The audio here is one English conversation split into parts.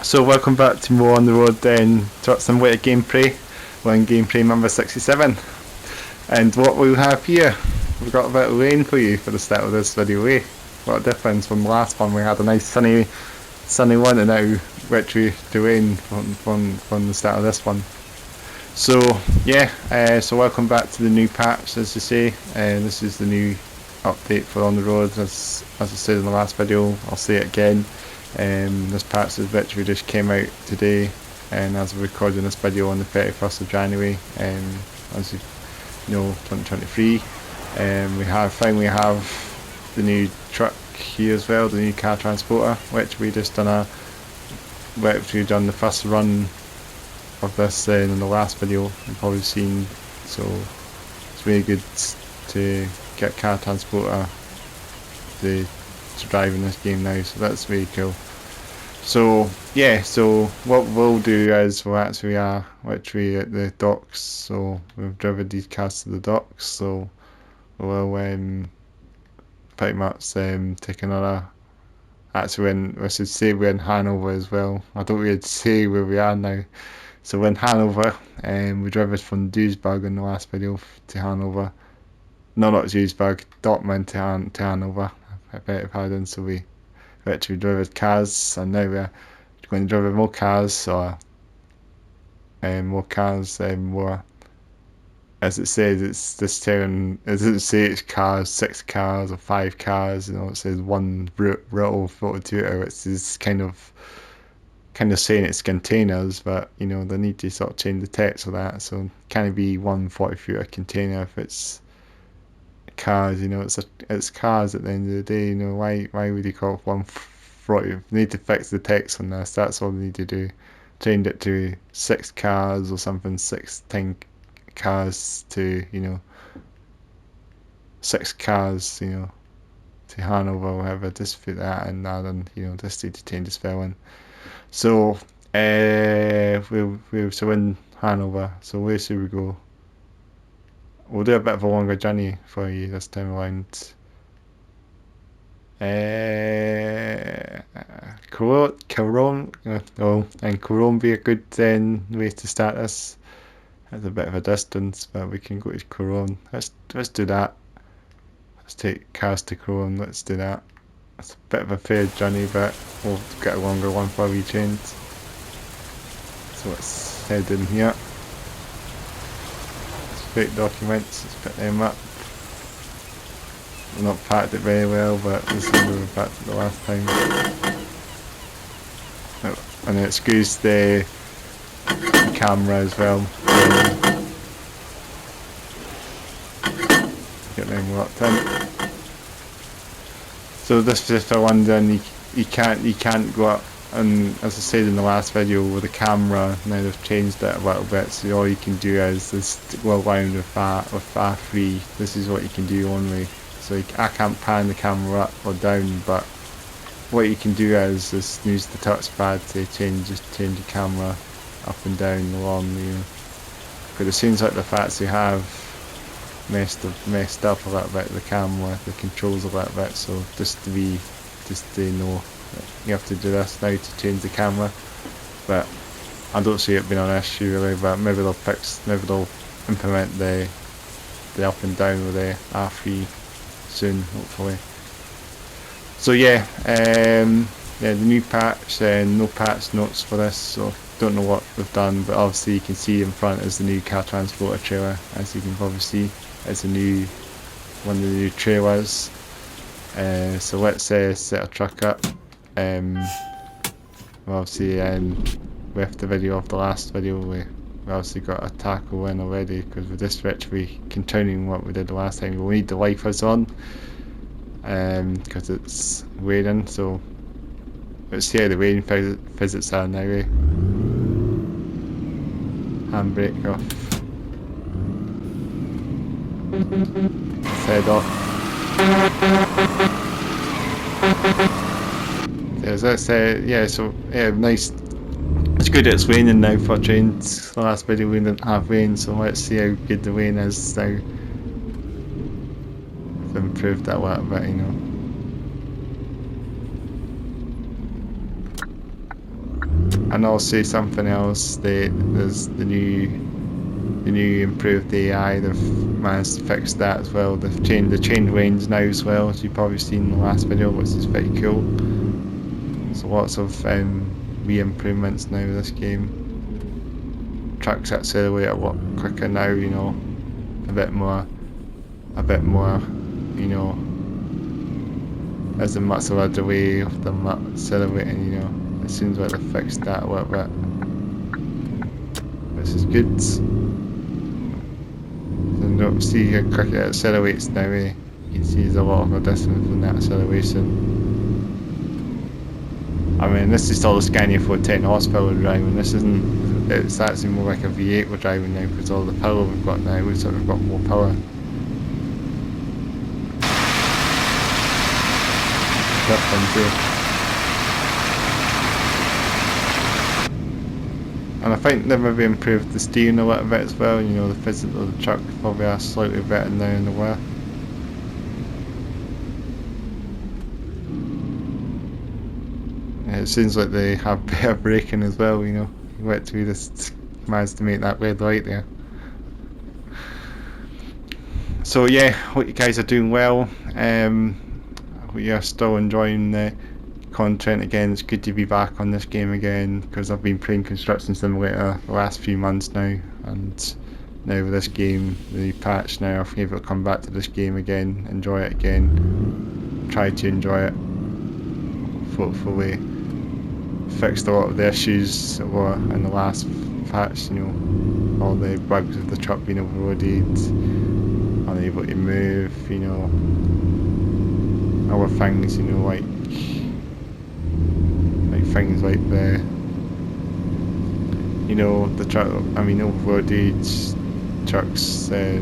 So welcome back to more on the road then truck simulator gameplay. We're in gameplay number 67. And what we have here, we've got a bit of rain for you for the start of this video, eh? What a difference from the last one. We had a nice sunny one, and now wintry to rain from the start of this one. So yeah, so welcome back to the new patch, as you say. This is the new update for on the road, as I said in the last video. I'll say it again. This patch is literally just came out today, and as we're recording this video on the 31st of January, as you know, 2023. We finally have the new truck here as well, the new car transporter, which we just done the first run of this in the last video you've probably seen. So it's really good to get car transporter to drive in this game now, so that's really cool. So yeah, so what we'll do is we'll actually are literally at the docks, so we've driven these cars to the docks, so we'll pretty much take another, actually I should say we're in Hanover as well. I don't really say where we are now. So we're in Hanover, and we drove it from Duisburg in the last video to Hanover. No, not Duisburg, Dortmund to Hanover. I beg your pardon. So we actually drove cars, and now we're going to drive more cars, or more. As it says, it's this turn. It doesn't say it's cars, 6 cars or 5 cars. You know, it says one route 42. It's just kind of saying it's containers, but you know they need to sort of change the text for that. So can it be 140-footer container if it's cars? You know, it's cars at the end of the day. You know, why would you call it 140? They need to fix the text on this. That's all they need to do. Change it to 6 cars or something, 10 cars to, you know, 6 cars, you know, to Hanover or whatever. Just put that in there, and you know, just need to change the spelling. So we're in Hanover. So where should we go? We'll do a bit of a longer journey for you this time around. Cologne, and Cologne be a good way to start this. It's a bit of a distance, but we can go to Cologne. Let's do that. Let's take cars to Cologne. Let's do that. It's a bit of a fair journey, but we'll get a longer one for we change. So let's head in here. Let's fake documents, let's put them up. We've not packed it very well, but this is where we packed it the last time. And it screws the camera as well. Get them locked in. So this is just for London. You can't go up, and as I said in the last video with the camera, now they've changed it a little bit, so all you can do is just go around with R3. This is what you can do only. So I can't pan the camera up or down, but what you can do is just use the touchpad to change the camera up and down along, you know. But it seems like the fact you have messed up a little bit the camera, the controls a little bit, so just to know that you have to do this now to change the camera. But I don't see it being an issue really, but maybe they'll implement the up and down with the R3 soon, hopefully. So yeah, the new patch, no patch notes for this, so don't know what we've done, but obviously you can see in front is the new car transporter trailer, as you can probably see. It's one of the new trailers. So let's set a truck up. Obviously, with the video of the last video, we obviously got a tackle in already, because with this literally continuing what we did the last time. We need the wipers on, because it's raining. So let's see how the rain physics are now. Handbrake off. Let's head off. As I said, nice. It's good it's raining now for trains. The last video we didn't have rain, so let's see how good the rain is now. It's improved that a little bit, you know. And also something else, there's the new improved AI. They've managed to fix that as well. They've changed the chain range now as well, as you've probably seen in the last video, which is pretty cool. So lots of re-improvements now in this game. Trucks accelerate a lot quicker now, you know, a bit more, you know, isn't much of a delay of them accelerating, you know. It seems like they fixed that a little bit, which is good. And you see how quick it accelerates now, eh? You can see there's a lot of a distance from that acceleration. I mean, this is still a Scania 410 horsepower driving. This isn't, it's actually more like a V8 we're driving now, because all the power we've got now, we've sort of got more power. And I think they've maybe improved the steering a little bit as well, you know, the physics of the truck probably are slightly better now than they were. It seems like they have better braking as well, you know. Wait till we just managed to make that red light there. So yeah, hope you guys are doing well. We are still enjoying the content again. It's good to be back on this game again, because I've been playing Construction Simulator the last few months now, and now with this game, the new patch now, I'll be able to come back to this game again, enjoy it again, try to enjoy it. Hopefully fixed a lot of the issues that were in the last patch, you know, all the bugs of the truck being overloaded, unable to move, you know, other things, you know, like things like the, you know, the truck, I mean, overloaded trucks, the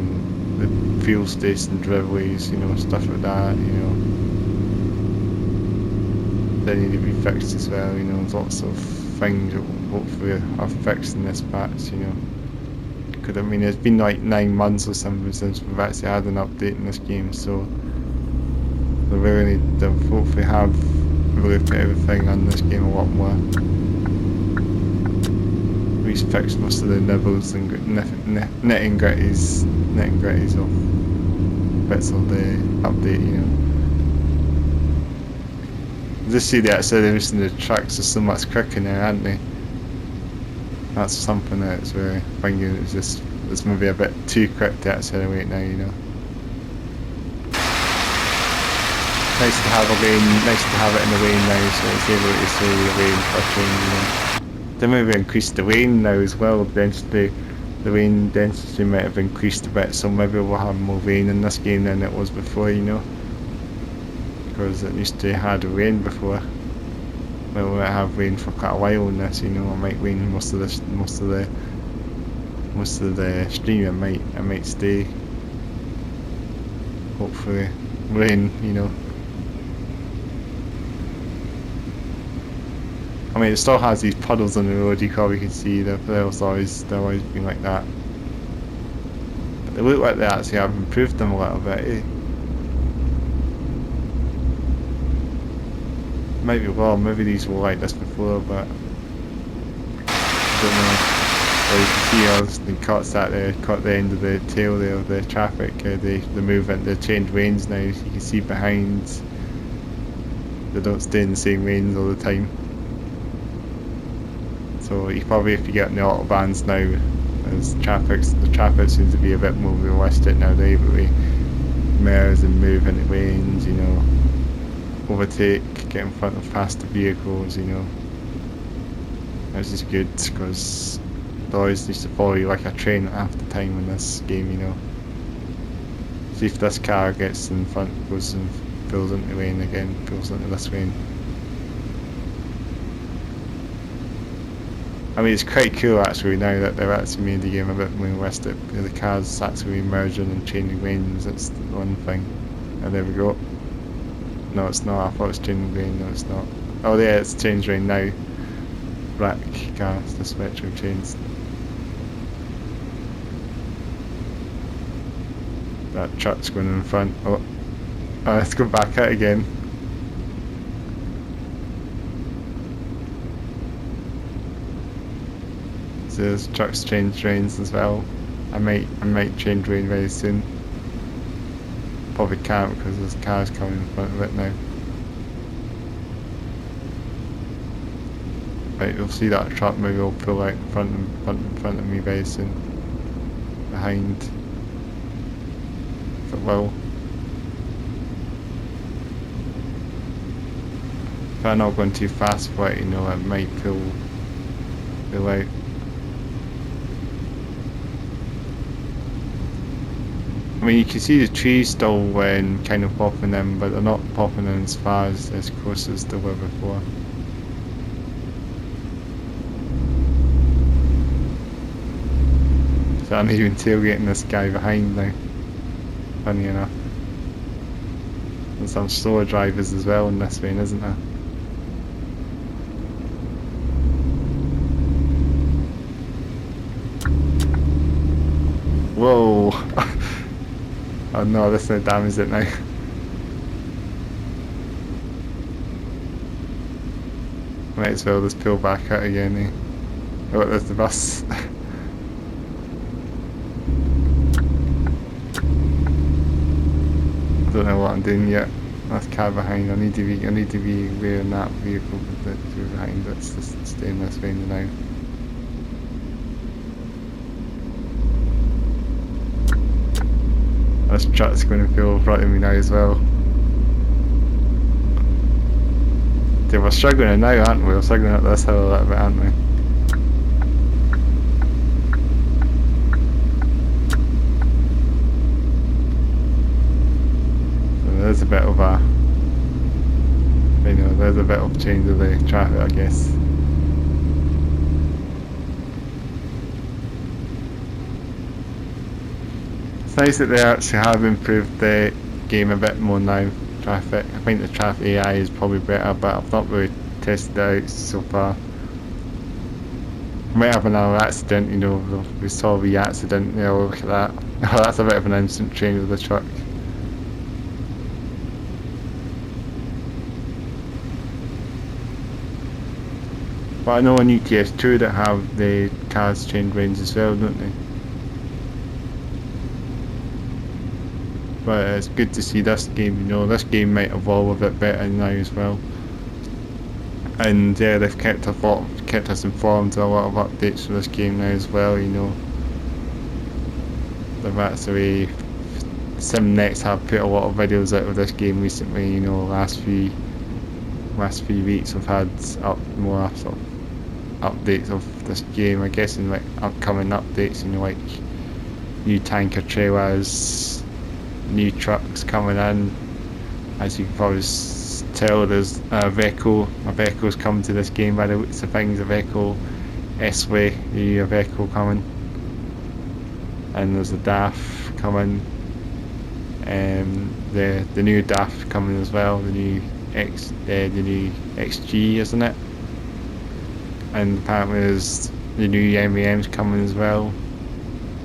fuel station deliveries, you know, stuff like that, you know, they need to be fixed as well, you know. There's lots of things that hopefully are fixed in this patch, you know. Because I mean, it's been like 9 months or something since we've actually had an update in this game, so we really need to hopefully have really put everything on this game a lot more. We've fixed most of the nibbles and nitty gritties of bits of the update, you know. Just see the acceleration of the trucks are so much quicker now, aren't they? That's something that's really thinking it's maybe a bit too quick to accelerate now, you know. Nice to have a lane, nice to have it in the lane now, so it's able to slow the lane for a change, you know. They maybe increased the lane now as well, density. The lane density might have increased a bit, so maybe we'll have more lane in this game than it was before, you know. Because it used to had rain before. Well, we might have rain for quite a while in this, you know. I might rain most of the stream. It might stay. Hopefully, rain, you know. I mean, it still has these puddles on the road. You probably can see they've always been like that. But they look like they actually have improved them a little bit, eh? Maybe, well, maybe these were like this before, but I don't know. Well, you can see obviously caught the end of the tail there of the traffic, the movement, the changed lanes now. You can see behind, they don't stay in the same lanes all the time. So you probably, if you get in the autobahns now, the traffic seems to be a bit more realistic now. They're able to merge and move into lanes, you know, overtake, get in front of faster vehicles, you know. Which is good, because they always used to follow you like a train half the time in this game, you know. See if this car gets in front, goes and pulls into the lane again, pulls into this lane. I mean, it's quite cool actually now that they've actually made the game a bit more realistic. The cars actually merging and changing lanes, that's the one thing. And there we go. No, it's not. I thought it was changing lane. No, it's not. Oh yeah, it's changed lane now. Black cars, the spectrum changed. That truck's going in front. Oh, let's go back out again. So there's trucks change lanes as well. I might change lane very soon. Probably can't because there's cars coming in front of it now. Right, you'll see that truck maybe will pull out in front of me very soon. Behind. If it will. If I'm not going too fast for it, you know, it might pull out. I mean, you can see the trees still kind of popping in, but they're not popping in as far as close as they were before. So I'm even tailgating this guy behind now, funny enough. There's some slower drivers as well in this lane, isn't there? Whoa! Oh no, this is damaged it now. Might as well just pull back out again, eh? Oh, there's the bus. I don't know what I'm doing yet. That car behind. I need to be wearing that vehicle with the two behind. Let's just stay in this lane now. This truck's going to pull in front of me now as well. Dude, we're struggling now, aren't we? We're struggling up this hill a little bit, aren't we? So there's a bit of a, you know, there's a bit of change of the traffic, I guess. It's nice that they actually have improved the game a bit more now. Traffic. I think the traffic AI is probably better, but I've not really tested it out so far. Might have another accident, you know. We saw the accident. You know, look at that. Oh, that's a bit of an instant change of the truck. But I know on UTS2 that have the cars change lanes as well, don't they? But it's good to see this game, you know, this game might evolve a bit better now as well. And yeah, they've kept us informed of a lot of updates for this game now as well, you know. They've actually, SimNext have put a lot of videos out of this game recently, you know, last few weeks we've had more sort of updates of this game, I guess, in like upcoming updates, you know, like new tanker trailers, new trucks coming in. As you can probably tell, there's a vehicle's coming to this game by the looks of things, a vehicle S-Way, a vehicle coming, and there's a DAF coming, the new DAF coming as well, the new XG, isn't it? And apparently there's the new MEMs coming as well,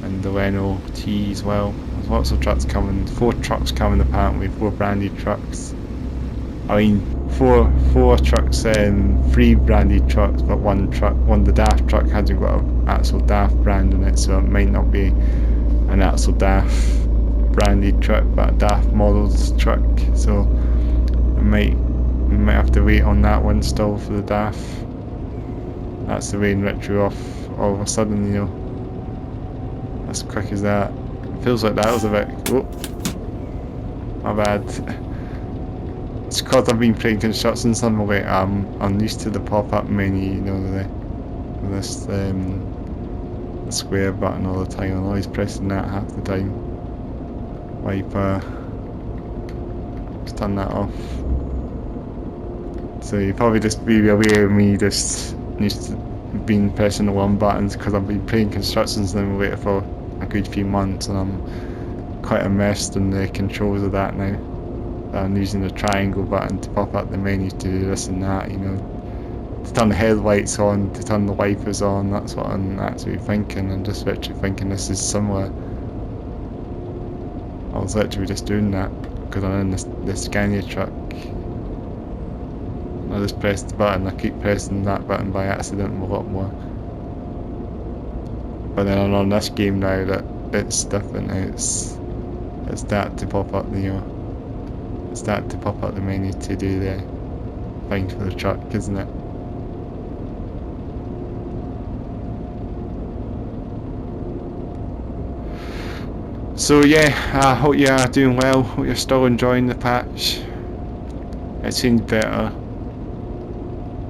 and the Renault T as well. There's lots of trucks coming, 4 trucks coming apparently, 4 branded trucks. I mean, four trucks, 3 branded trucks, but one the DAF truck hasn't got an actual DAF brand on it, so it might not be an actual DAF branded truck, but a DAF models truck. So I might have to wait on that one still for the DAF. That's the rain retro off all of a sudden, you know. As quick as that. It feels like that was a bit. Oh, my bad. It's because I've been playing construction suddenly. I'm used to the pop-up menu, you know, the square button all the time. I'm always pressing that half the time. Wiper. Just turn that off. So you probably just be aware of me just been pressing the one buttons because I've been playing construction simulator for a good few months, and I'm quite immersed in the controls of that now. I'm using the triangle button to pop up the menu to do this and that, you know, to turn the headlights on, to turn the wipers on. That's what I'm actually thinking. I'm just literally thinking this is similar. I was literally just doing that because I'm in the Scania truck. I just pressed the button. I keep pressing that button by accident a lot more. But then on this game now that it's different now, it's that to pop up the it's that to pop up the menu to do the thing for the truck, isn't it? So yeah, I hope you are doing well. Hope you're still enjoying the patch. It seems better,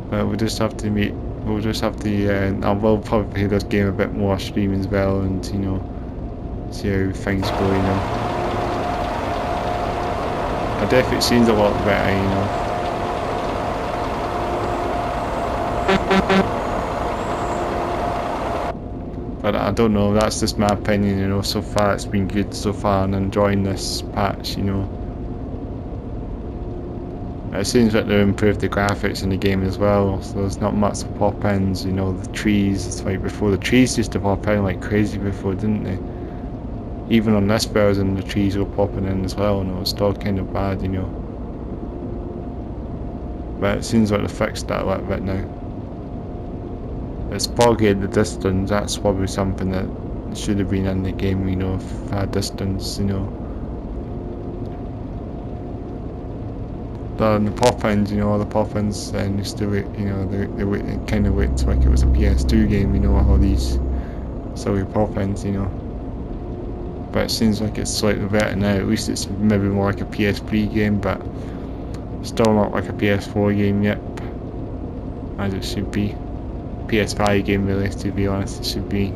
but we'll just have to meet. We'll just have to. I will probably play this game a bit more stream as well, and you know, see how things go. You know, it definitely seems a lot better. You know. But I don't know, that's just my opinion, you know. So far it's been good so far, and enjoying this patch, you know. It seems like they've improved the graphics in the game as well, so there's not much pop-ins, you know. The trees, it's like before, the trees used to pop in like crazy before, didn't they? Even on this version the trees were popping in as well, and it was still kind of bad, you know. But it seems like they fixed that a little bit now. It's foggy in the distance, that's probably something that should have been in the game, you know, if I had distance, you know. The pop-ins, you know, the pop-ins used to wait, you know, they kind of wait like it was a PS2 game, you know, all these silly pop-ins, you know. But it seems like it's slightly better now, at least it's maybe more like a PS3 game, but still not like a PS4 game yet, as it should be. PS5 game really, to be honest, it should be,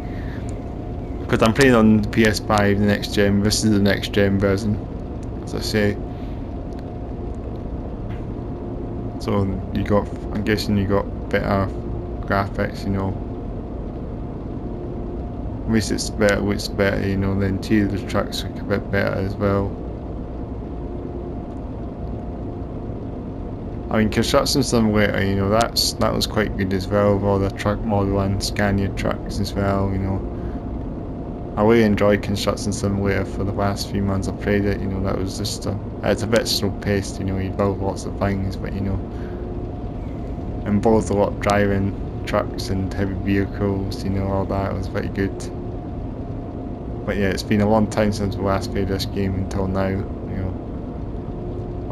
because I'm playing on the PS5, the next gen. This is the next gen version, as I say. So you got, I'm guessing you got better graphics, you know. At least it's better, looks better, you know. The interior of the trucks look a bit better as well. I mean, Construction Simulator, you know, that was quite good as well, with all the truck model and Scania trucks as well, you know. I really enjoyed Construction Simulator for the last few months I played it, you know. That was just, it's a bit slow paced, you know, you build lots of things, but you know, involved a lot of driving trucks and heavy vehicles, you know, all that. It was very good. But yeah, it's been a long time since we last played this game until now, you know,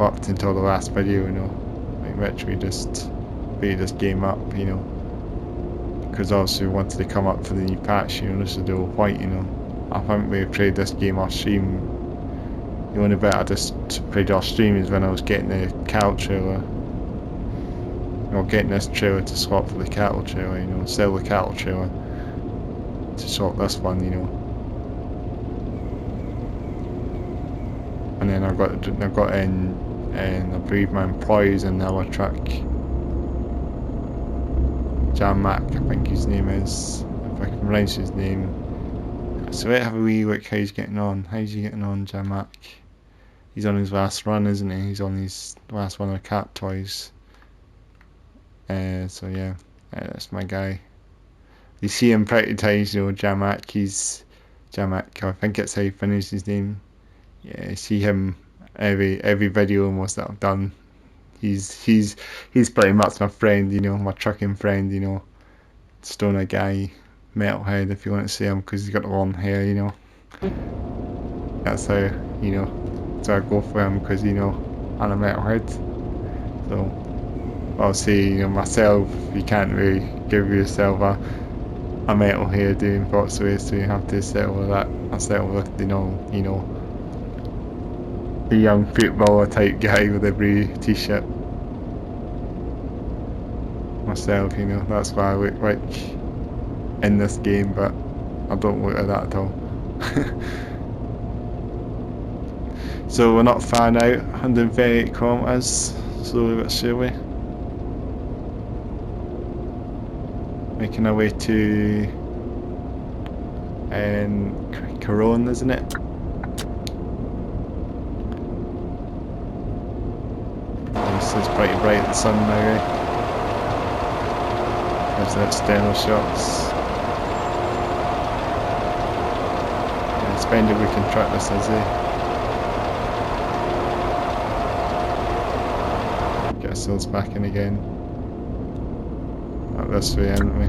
up until the last video, you know. Which we just beat this game up, you know, because obviously we wanted to come up for the new patch, you know. This is the old white, you know. I think we played this game off stream. The only bit I just played off stream is when I was getting the cattle trailer, you know, getting this trailer to swap for the cattle trailer, you know, sell the cattle trailer to swap this one, you know. And then I got in. And I believe my employees in the other truck, Mac, I think his name is, if I can pronounce his name. So let's have a wee look how he's getting on. How's he getting on, Mac? He's on his last run, isn't he? He's on his last one of the cat toys. So yeah, that's my guy. You see him pretty times, you know, Mac. He's Mac, I think that's how you finish his name. Yeah, you see him every video almost that I've done. He's pretty much my friend, you know, my trucking friend, you know. Stoner guy, metalhead if you want to say him, because he's got the long hair, you know. That's how, you know, so I go for him, because, you know, I'm a metalhead. So obviously, you know, myself, you can't really give yourself a metalhead doing thoughts away, so you have to settle with that. I settle with, you know, a young footballer type guy with every t-shirt. Myself, you know, that's why I look like in this game, but I don't look like that at all. So we're not far now, 138 kilometers, slowly but surely. Making our way to Cologne, isn't it? It's pretty bright in the sun now, eh? There's the external shots. Yeah, splendid we can track this, is eh? Get ourselves back in again. Up this way, haven't we?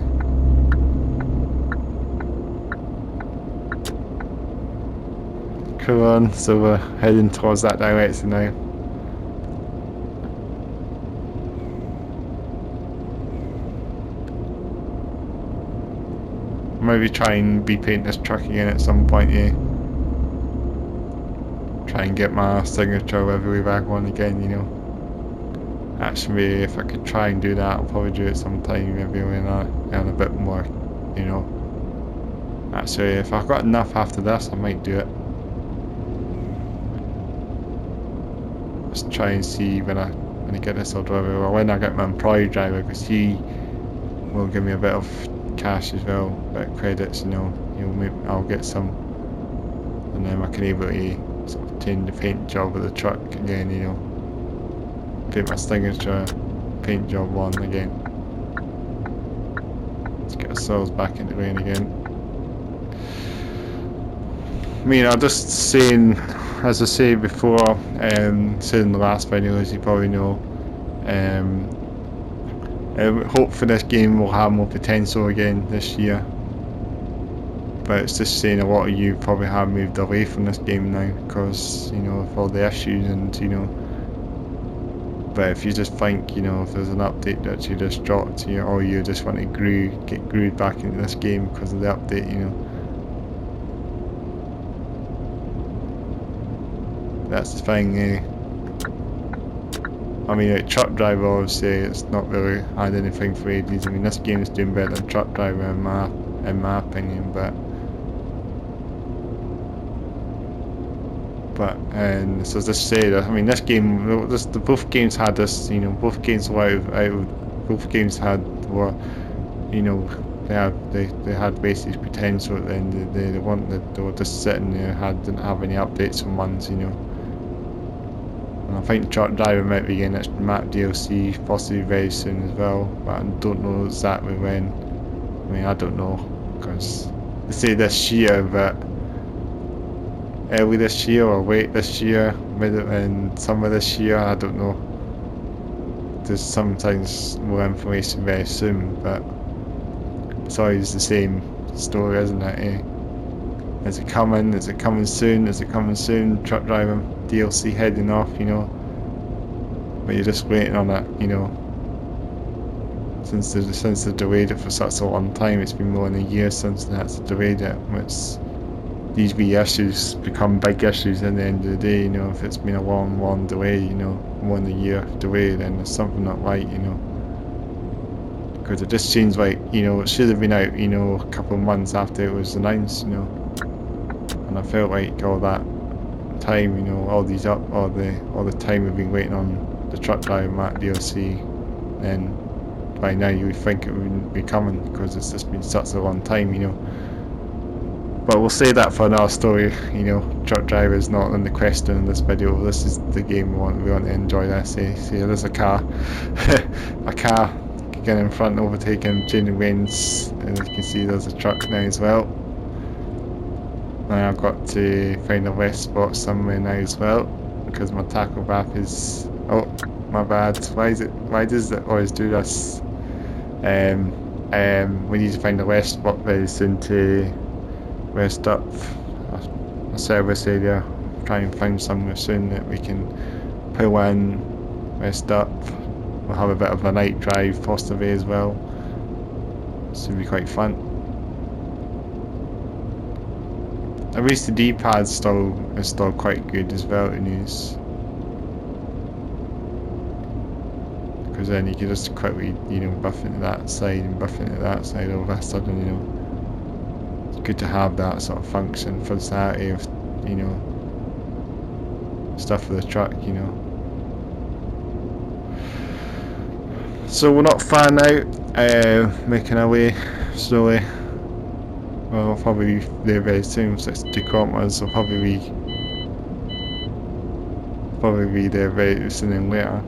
Cologne, so we're heading towards that direction now. Maybe try and repaint this truck again at some point, yeah. Try and get my signature every way back on again, you know. Actually, if I could try and do that, I'll probably do it sometime, maybe when I earn a bit more, you know. Actually, if I've got enough after this, I might do it. Just try and see when I get this old driver, or when I get my employee driver, because he will give me a bit of cash as well, a bit of credits, you know. I'll get some, and then I can able to sort of change the paint job of the truck again, you know. Paint my signature paint job on again. Let's get ourselves back into the lane again. I mean, I'm just saying, as I said before, said in the last video, as you probably know, hope for this game will have more potential again this year. But it's just saying a lot of you probably have moved away from this game now because, you know, of all the issues and, you know. But if you just think, you know, if there's an update that you just dropped, you know, or you just want to get glued back into this game because of the update, you know. That's the thing, eh? I mean, like Truck Driver, obviously, it's not really had anything for ages. I mean, this game is doing better than Truck Driver in my opinion, and so as I said, I mean, this game, both games had this, you know, both games were both games were, you know, they had basic potential at the end of the day. They were just sitting there, didn't have any updates on ones, you know. And I think Truck Driver might be getting its map DLC possibly very soon as well, but I don't know exactly when. I mean, I don't know, because they say this year, but early this year or late this year, mid and summer this year, I don't know. There's sometimes more information very soon, but it's always the same story, isn't it, eh? Is it coming? Is it coming soon? Is it coming soon? Truck Driver DLC heading off, you know. But you're just waiting on it, you know. Since they delayed it for such a long time, it's been more than a year since they had to delay it, which these wee issues become big issues at the end of the day, you know. If it's been a long delay, you know, more than a year delay, then there's something not right, you know. Because it just seems like, you know, it should have been out, you know, a couple of months after it was announced, you know. And I felt like all that time, you know, all the time we've been waiting on the Truck Driver map DLC, then by now you would think it wouldn't be coming because it's just been such a long time, you know. But we'll say that for another story, you know. Truck Driver is not in the question in this video. This is the game we want to enjoy this, eh? See, there's a car, a car getting in front, overtaking, changing lanes, and as you can see there's a truck now as well. Now I've got to find a rest spot somewhere now as well, because my tachograph is, oh my bad, why does it always do this? We need to find a rest spot very soon to rest up a service area. Try and find somewhere soon that we can pull in, rest up. We'll have a bit of a night drive possibly as well. This will be quite fun. At least the D-pad is still quite good as well to use. Because then you can just quickly, you know, buff into that side and buff into that side all of a sudden, you know. It's good to have that sort of function for the of, you know, stuff for the truck, you know. So we're not far now, making our way slowly. Well, we'll probably be there very soon, 62 kilometers, so probably be there very soon and later.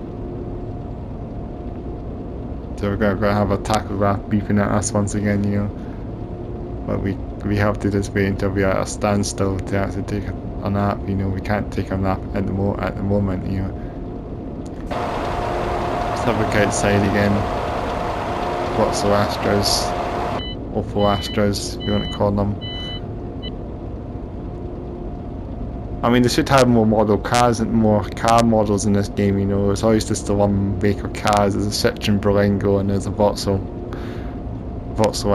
So we're gonna have a tachograph beeping at us once again, you know. But we have to just wait until we are at a standstill to actually take a nap, you know. We can't take a nap at the moment, you know. Let's have a look outside again. Lots of Astras. Awful Astras, if you want to call them. I mean, they should have more model cars and more car models in this game, you know. It's always just the one make of cars. There's a Citroen Berlingo and there's a Vauxhall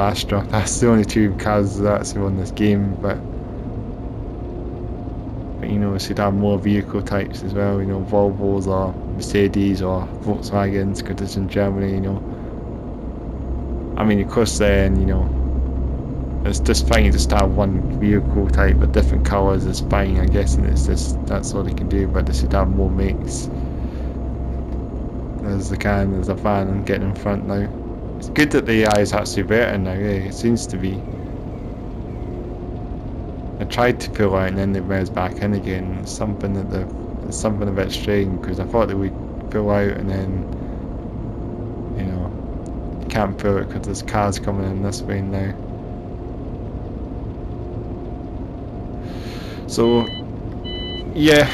Astra. That's the only two cars that's in this game, but you know, it should have more vehicle types as well, you know, Volvos or Mercedes or Volkswagens, because it's in Germany, you know. I mean, of course then, you know, it's just fine to just have one vehicle type but different colours is fine, I guess, and it's just, that's all they can do, but they should have more makes. There's a van, I'm getting in front now. It's good that the AI is actually better now, eh? It seems to be. I tried to pull out and then they went back in again. It's something a bit strange, because I thought they would pull out and then, you know, you can't pull it because there's cars coming in this way now. So yeah,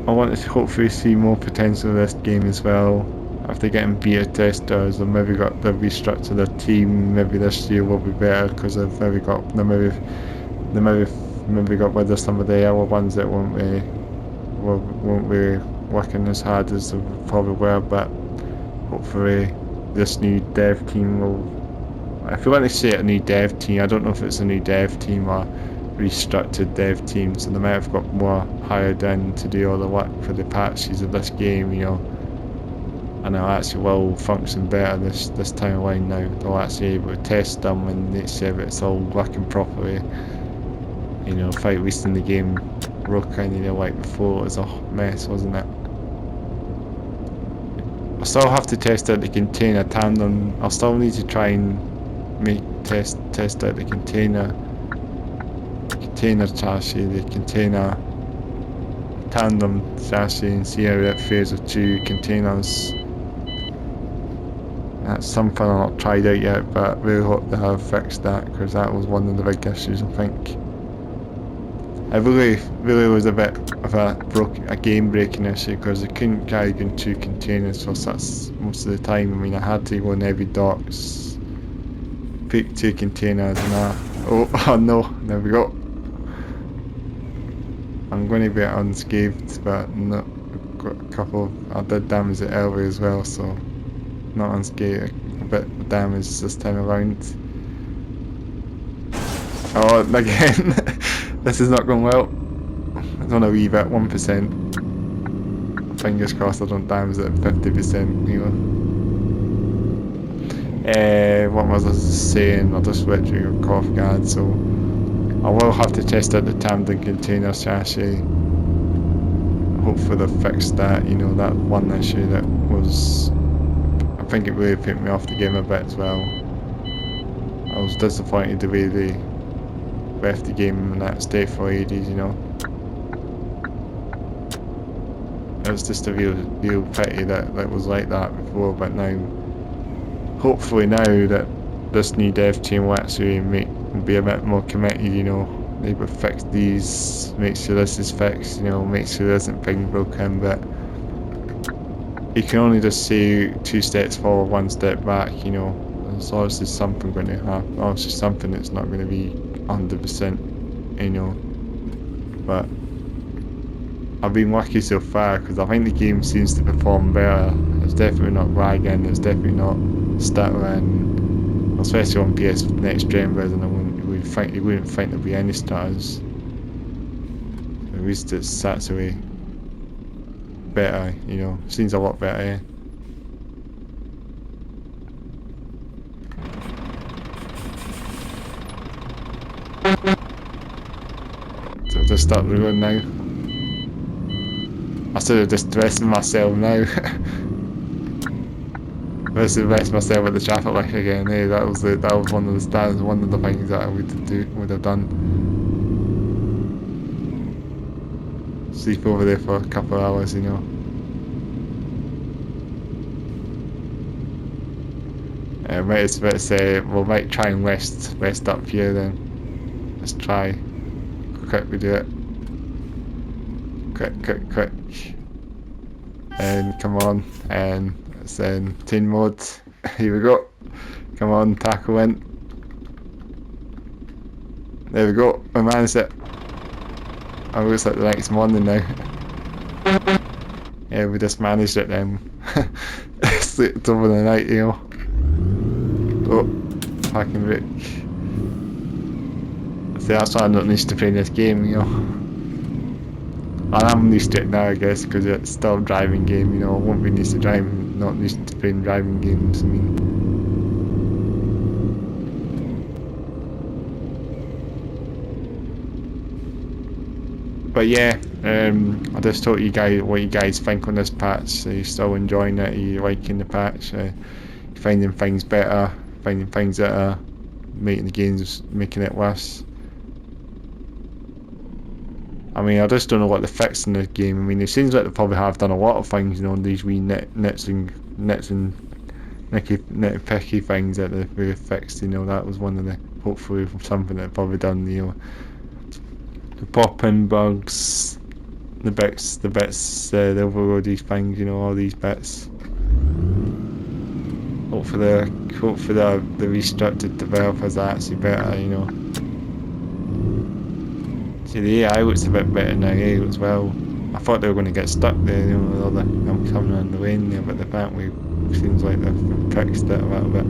I want to hopefully see more potential in this game as well. After getting beta testers, or maybe they've restructured their team. Maybe this year will be better because they've maybe got rid of some of the other ones that won't be working as hard as they probably were. But hopefully this new dev team will. I feel like they say a new dev team. I don't know if it's a new dev team or restructured dev team. So they might have got more hired in to do all the work for the patches of this game, you know. And it'll actually will function better this time around now. They'll actually be able to test them and make sure that it's all working properly. You know, without wasting the game broken, you know, like before it was a mess, wasn't it? I still have to test out the container tandem. I'll still need to try and test out the container chassis, the container tandem chassis, and see how that fares with two containers. That's something I've not tried out yet, but I really hope they have fixed that, because that was one of the big issues, I think. It really was a bit of a game breaking issue, because I couldn't carry in two containers for most of the time. I mean, I had to go in every docks, pick two containers and that. Oh no, there we go. I'm going to be unscathed, but not got a couple. I did damage it earlier as well, so not unscathed. A bit of damage this time around. Oh, again, this is not going well. It's on a wee bit, 1%. Fingers crossed I don't damage it at 50%. You know. What was I saying? I just literally got off guard, so I will have to test out the Tandem container chassis. Hopefully they've fixed that, you know, that one issue that was, I think it really put me off the game a bit as well. I was disappointed the way they left the game in that state for ages, you know. It was just a real pity that it was like that before, but now, hopefully now that this new dev team will actually be a bit more committed, you know. They will fix these, make sure this is fixed, you know, make sure there isn't thing broken, but you can only just say 2 steps forward, 1 step back, you know. There's obviously something going to happen, obviously something that's not going to be 100%, you know. But I've been lucky so far, because I think the game seems to perform better. It's definitely not lagging, it's definitely not stuttering, especially on PS next gen version. You wouldn't think there'd be any stutters. At least it's actually better, you know. Seems a lot better, eh? So just start the run now. I should have just dressed myself now. I should have dressed myself at the traffic light again. Hey, that was one of the things that I would have done. Sleep over there for a couple of hours, you know. We might try and rest up here then. Let's try. Quick, we do it. Quick. And come on, and it's in team mode. Here we go. Come on, tackle in. There we go. I managed it. I looks like the next morning now. Yeah, we just managed it then. Slept over the night, you know. Oh, parking brake. See, that's why I'm not used to playing this game, you know. And I'm used to it now, I guess, because it's still a driving game, you know. I won't be used to driving, not used to playing driving games, I mean. But yeah, I just thought you guys, what you guys think on this patch. Are you still enjoying it? Are you liking the patch? Finding things better? Finding things that are making the games, making it worse? I mean, I just don't know what they fixed in the game. I mean, it seems like they probably have done a lot of things, you know, these wee nits and nitpicky things that they've fixed. You know, that was one of the, hopefully something that they've probably done. You know, the pop-in bugs, the bits, the overloady things. You know, all these bits. Hopefully, the restructured developers are actually better. You know. See, the AI looks a bit better now as well. I thought they were going to get stuck there, you know, with all the coming on the lane there, but apparently it seems like they've fixed it a little bit.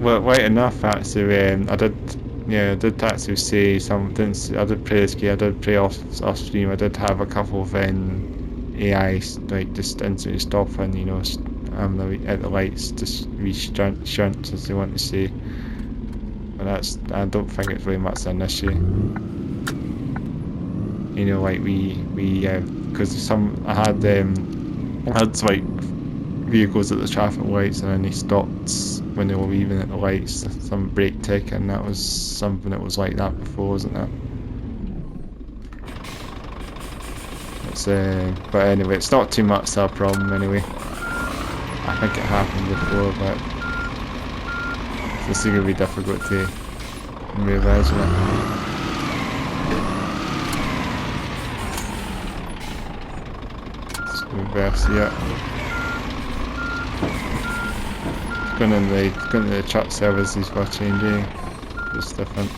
Well, right enough actually. I did actually say something. I did play this game. I did play off stream. I did have a couple of AI like just instantly stopping, you know, at the lights, just shunts as they want to say. But I don't think it's very much an issue. You know, like because I had like vehicles at the traffic lights and then they stopped when they were leaving at the lights. Some brake tick, and that was something that was like that before, wasn't it? It's but anyway, it's not too much of a problem anyway. I think it happened before, but this is gonna be difficult to move, isn't it? Let's reverse, yeah. Going into the truck services for changing. Just different.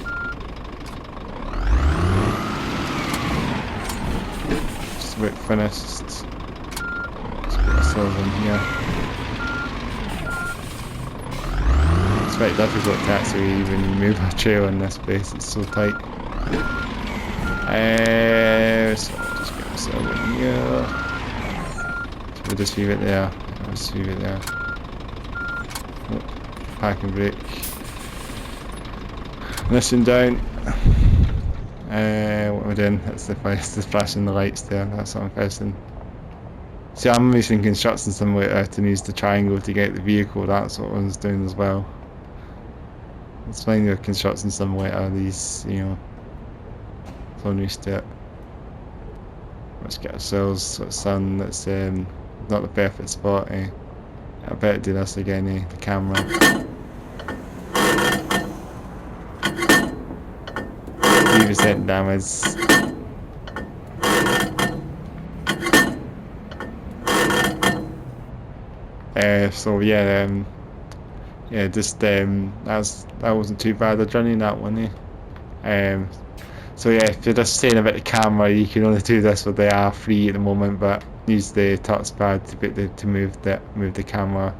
Just about finished. Let's put ourselves in here. It's very difficult to actually even move a trail in this place, it's so tight. So I'll just get myself in here. So we'll just leave it there. I'll just leave it there. Oh, parking brake. Listen down. What am I doing? That's the flashing the lights there. That's what I'm pressing. See, I'm using construction simulator to use the triangle to get the vehicle. That's what I was doing as well. It's fine with construction simulator. These, you know, so I'm used to it. Let's get ourselves sun. That's not the perfect spot. I better do this again. The camera. 3% damage. So yeah, just that wasn't too bad a journey, that one. So yeah, if you're just saying about the camera, you can only do this with the R3 at the moment, but use the touchpad to move the camera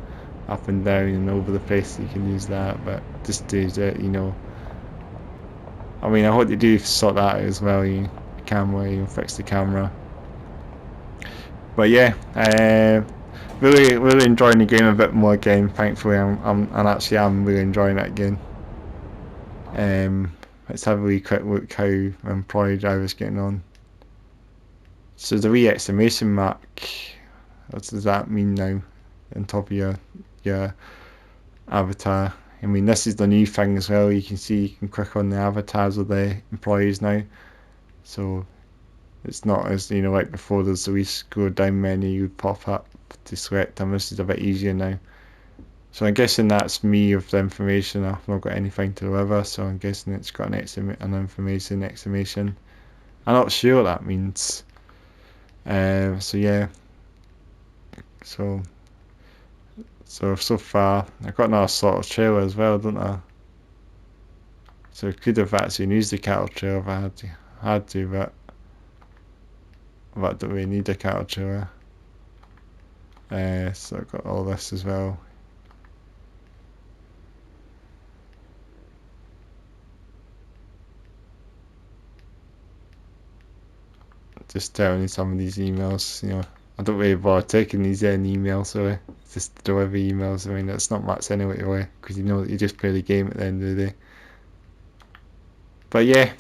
up and down and over the place. You can use that, but just do it, you know. I mean, I hope they do sort that out as well. You fix the camera. But yeah, really enjoying the game a bit more again. Thankfully, I'm really enjoying it again. Let's have a wee quick look how employee driver's getting on. So the wee exclamation mark, what does that mean now on top of your avatar? I mean, this is the new thing as well. You can see you can click on the avatars of the employees now. So it's not as, you know, like before there's a wee scroll down menu you pop up to select them. This is a bit easier now. So I'm guessing that's me with the information. I've not got anything to deliver, so I'm guessing it's got an information exclamation. I'm not sure what that means. So yeah. So far I've got another sort of trailer as well, don't I? So I could have actually used the cattle trailer if I had to, but I don't really need a cattle trailer. So I've got all this as well. Just telling you some of these emails, you know, I don't really bother taking these in emails, so just deliver emails. I mean, it's not much anyway, because you know that you just play the game at the end of the day. But yeah,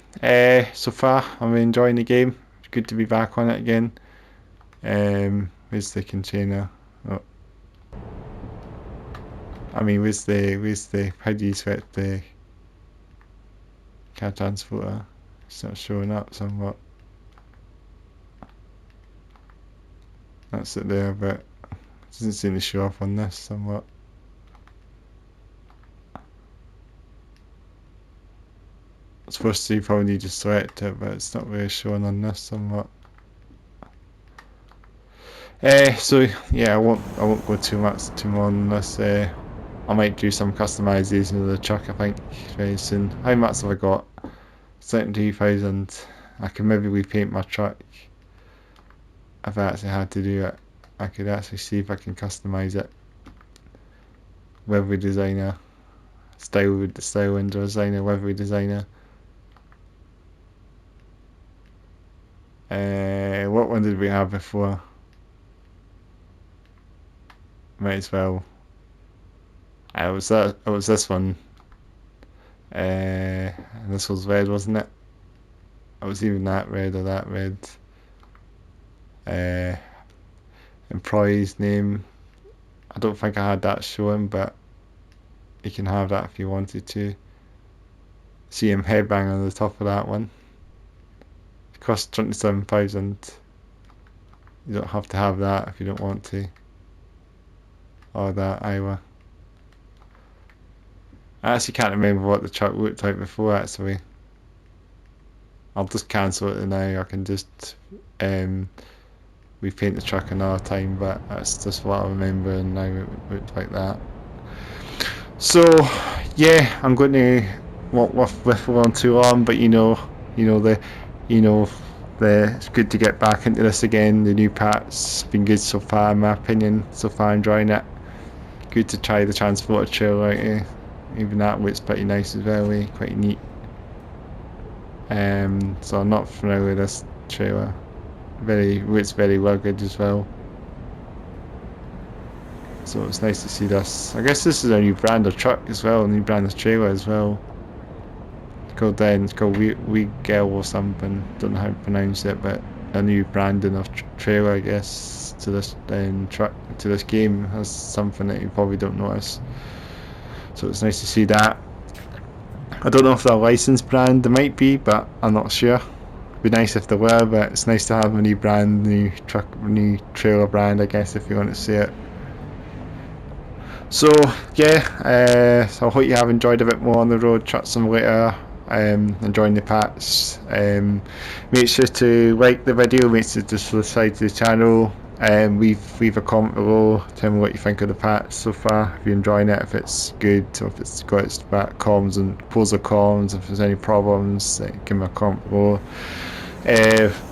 so far I'm enjoying the game. It's good to be back on it again. Where's the container? Oh. I mean, where's the, how do you set the car transporter? It's not showing up somewhat. That's it there, but it doesn't seem to show up on this somewhat. It's supposed to, you probably need to select it, but it's not really showing on this somewhat. So yeah, I won't go too more on this. I might do some customization of the truck, I think, very soon. How much have I got? 72,000. I can maybe repaint my truck. If I actually had to do it, I could actually see if I can customize it with every designer, style window designer, with every designer. What one did we have before? Might as well. It was this one. And this was red, wasn't it? It was even that red or that red. Employee's name. I don't think I had that showing, but you can have that if you wanted to. See him headbang on the top of that one. It costs 27,000. You don't have to have that if you don't want to. Or that either. I actually can't remember what the truck looked like before, actually. I'll just cancel it now. I can just repaint the truck another time, but that's just what I remember, and now it looked like that. So yeah, I'm going to walk with on too long, but it's good to get back into this again. The new patch's been good so far, in my opinion. So far, enjoying it. Good to try the transporter trailer out here. Even that looks pretty nice as well, quite neat. So I'm not familiar with this trailer. Looks very rugged as well. So it's nice to see this. I guess this is a new brand of truck as well, a new brand of trailer as well. It's called Wegel or something. Don't know how to pronounce it, but a new branding of trailer, I guess, to this truck, to this game. That's something that you probably don't notice. So it's nice to see that. I don't know if they're a licensed brand. They might be, but I'm not sure. It'd be nice if they were, but it's nice to have a new brand, new truck, new trailer brand, I guess, if you want to see it. So yeah, so I hope you have enjoyed a bit more on the road truck simulator. Enjoying the patch. Make sure to like the video, make sure to subscribe to the channel. Leave a comment below, tell me what you think of the patch so far, if you're enjoying it, if it's good, or if it's got its back comms and pros or cons, if there's any problems, give me a comment below.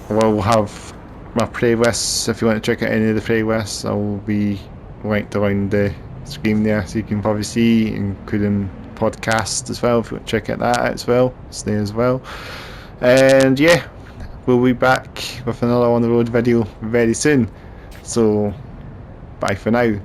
We'll have my playlists, if you want to check out any of the playlists, I'll be linked around the screen there, so you can probably see, including podcasts as well, if you want to check out that as well, it's there as well. And yeah, we'll be back with another on the road video very soon. So, bye for now.